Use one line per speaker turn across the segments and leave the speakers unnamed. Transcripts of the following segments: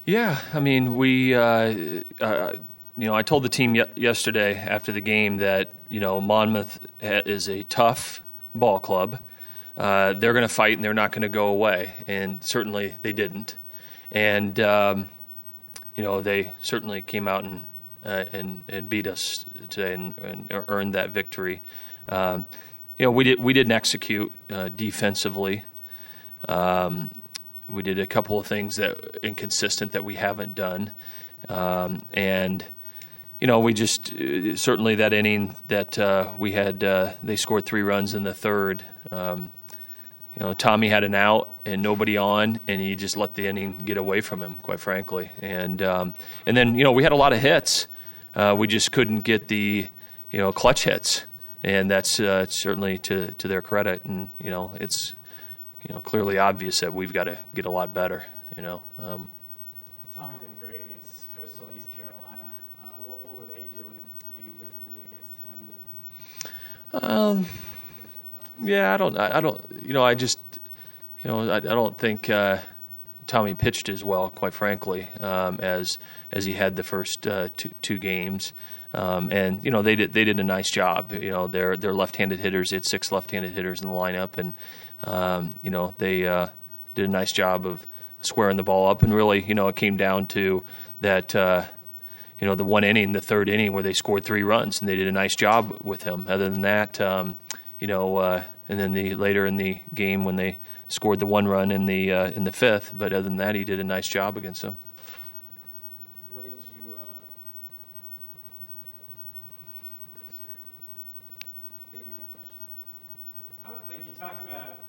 Yeah, I mean, I told the team yesterday after the game that, Monmouth is a tough ball club. They're going to fight and they're not going to go away, and certainly they didn't. And they certainly came out and beat us today and earned that victory. We didn't execute defensively. We did a couple of things that inconsistent that we haven't done, and we just certainly that inning that we had they scored 3 runs in the third. Tommy had an out and nobody on, and he just let the inning get away from him, quite frankly. And then we had a lot of hits. We just couldn't get the clutch hits, and that's certainly to their credit. And it's clearly obvious that we've got to get a lot better.
Tommy did great against Coastal East Carolina. What were they doing maybe differently against him?
Yeah, I don't think Tommy pitched as well, quite frankly, as he had the first two games. And they did a nice job. They're left-handed hitters. They had 6 left-handed hitters in the lineup, and they did a nice job of squaring the ball up. And really, it came down to that. The one inning, the third inning, where they scored 3 runs, and they did a nice job with him. Other than that, and then later in the game when they scored the 1 run in the 5th. But other than that, he did a nice job against them.
What did you?
Like you talked about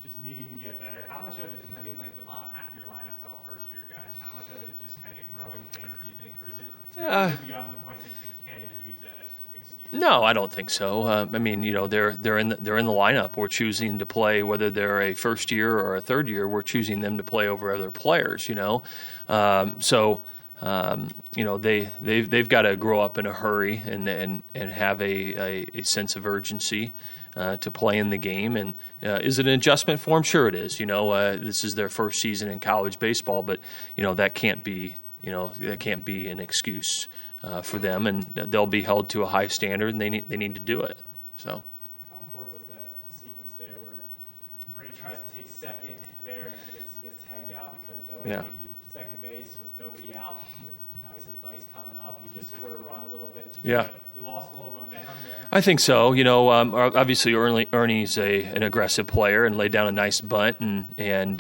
just needing to get better. How much of it? I mean, like the bottom half of your lineup's all first-year guys. How much of it is just kind of growing pains? Do you think, or is it beyond the point that you can't even use that as an excuse?
No, I don't think so. They're in the lineup. We're choosing to play, whether they're a first year or a third year. We're choosing them to play over other players. They've got to grow up in a hurry and have a sense of urgency to play in the game. And is it an adjustment for them? Sure, it is. This is their first season in college baseball, but that can't be an excuse for them, and they'll be held to a high standard, and they need to do it. So.
How important was that sequence there where Ernie tries to take second there and he gets tagged out because that would give you second base with nobody out, with obviously Dice coming up. You just scored a run a little bit.
Yeah.
You lost a little momentum there.
I think so. Obviously Ernie's an aggressive player and laid down a nice bunt and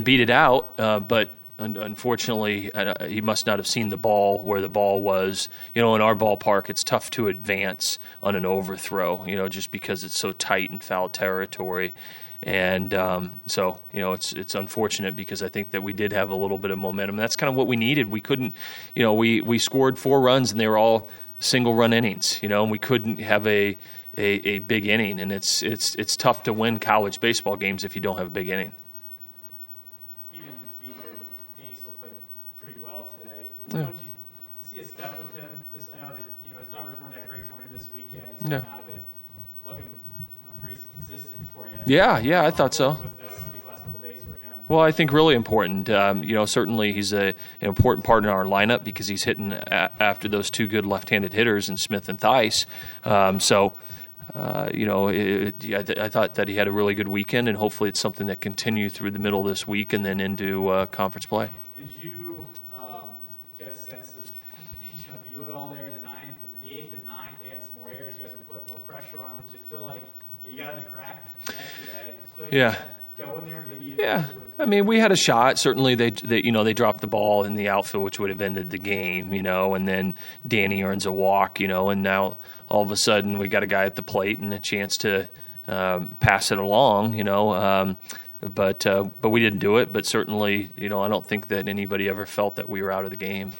beat it out, but. Unfortunately, he must not have seen the ball where the ball was. In our ballpark, it's tough to advance on an overthrow, just because it's so tight in foul territory. And so, it's unfortunate because I think that we did have a little bit of momentum. That's kind of what we needed. We couldn't, we scored 4 runs and they were all single-run innings, and we couldn't have a big inning. And it's tough to win college baseball games if you don't have a big inning.
Yeah. Did you see a step with him? I know that his numbers weren't that great coming in this weekend. He's coming out of it looking pretty consistent for you.
Yeah, I thought so.
Was these last couple of days for him?
Well, I think really important. Certainly he's an important part in our lineup because he's hitting after those 2 good left-handed hitters in Smith and Theis. I thought that he had a really good weekend, and hopefully it's something that continues through the middle of this week and then into conference play.
Did you get a sense of deja vu at all there in the 8th and 9th? They had some more errors. You guys were putting more pressure on them. Did you feel like you got in the crack yesterday? Did you feel like you got going there? Maybe
yeah. I mean, we had a shot. Certainly, they dropped the ball in the outfield, which would have ended the game, and then Danny earns a walk, and now all of a sudden we got a guy at the plate and a chance to pass it along, But we didn't do it. But certainly, I don't think that anybody ever felt that we were out of the game.